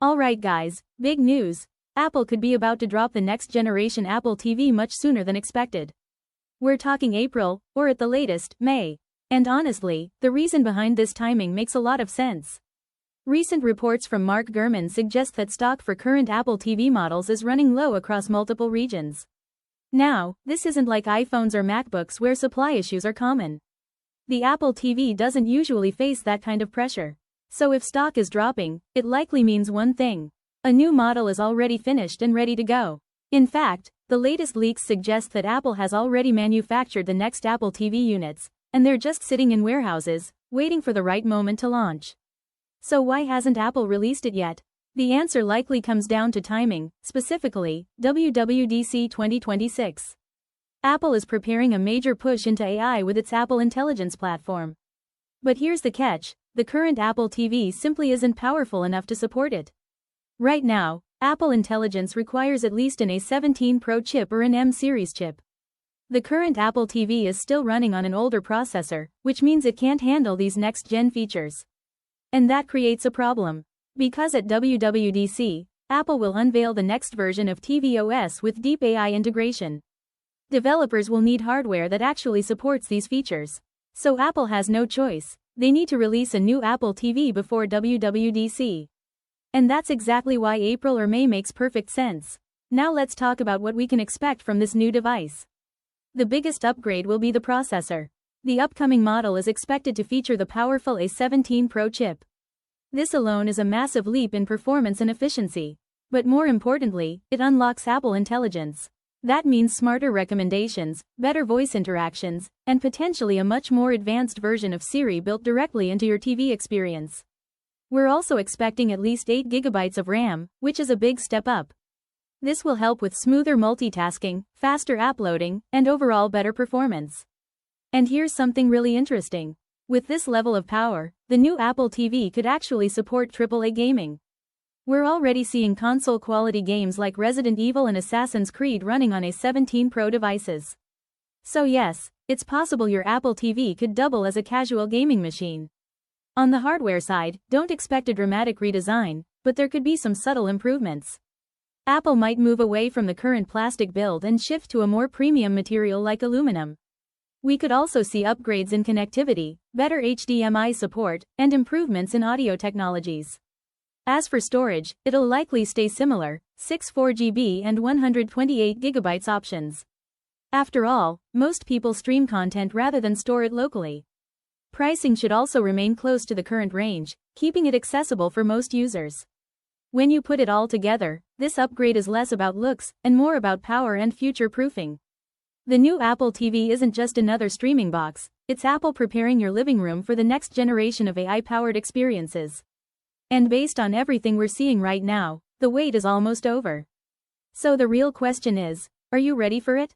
Alright guys, big news. Apple could be about to drop the next generation Apple TV much sooner than expected. We're talking April, or at the latest, May. And honestly, the reason behind this timing makes a lot of sense. Recent reports from Mark Gurman suggest that stock for current Apple TV models is running low across multiple regions. Now, this isn't like iPhones or MacBooks where supply issues are common. The Apple TV doesn't usually face that kind of pressure. So if stock is dropping, it likely means one thing. A new model is already finished and ready to go. In fact, the latest leaks suggest that Apple has already manufactured the next Apple TV units, and they're just sitting in warehouses, waiting for the right moment to launch. So why hasn't Apple released it yet? The answer likely comes down to timing, specifically, WWDC 2026. Apple is preparing a major push into AI with its Apple Intelligence platform. But here's the catch. The current Apple TV simply isn't powerful enough to support it. Right now, Apple Intelligence requires at least an A17 Pro chip or an M-series chip. The current Apple TV is still running on an older processor, which means it can't handle these next-gen features. And that creates a problem. Because at WWDC, Apple will unveil the next version of tvOS with deep AI integration. Developers will need hardware that actually supports these features. So Apple has no choice. They need to release a new Apple TV before WWDC. And that's exactly why April or May makes perfect sense. Now let's talk about what we can expect from this new device. The biggest upgrade will be the processor. The upcoming model is expected to feature the powerful A17 Pro chip. This alone is a massive leap in performance and efficiency. But more importantly, it unlocks Apple Intelligence. That means smarter recommendations, better voice interactions, and potentially a much more advanced version of Siri built directly into your TV experience. We're also expecting at least 8 GB of RAM, which is a big step up. This will help with smoother multitasking, faster app loading, and overall better performance. And here's something really interesting. With this level of power, the new Apple TV could actually support AAA gaming. We're already seeing console-quality games like Resident Evil and Assassin's Creed running on A17 Pro devices. So yes, it's possible your Apple TV could double as a casual gaming machine. On the hardware side, don't expect a dramatic redesign, but there could be some subtle improvements. Apple might move away from the current plastic build and shift to a more premium material like aluminum. We could also see upgrades in connectivity, better HDMI support, and improvements in audio technologies. As for storage, it'll likely stay similar, 64GB and 128GB options. After all, most people stream content rather than store it locally. Pricing should also remain close to the current range, keeping it accessible for most users. When you put it all together, this upgrade is less about looks and more about power and future-proofing. The new Apple TV isn't just another streaming box, it's Apple preparing your living room for the next generation of AI-powered experiences. And based on everything we're seeing right now, the wait is almost over. So the real question is, are you ready for it?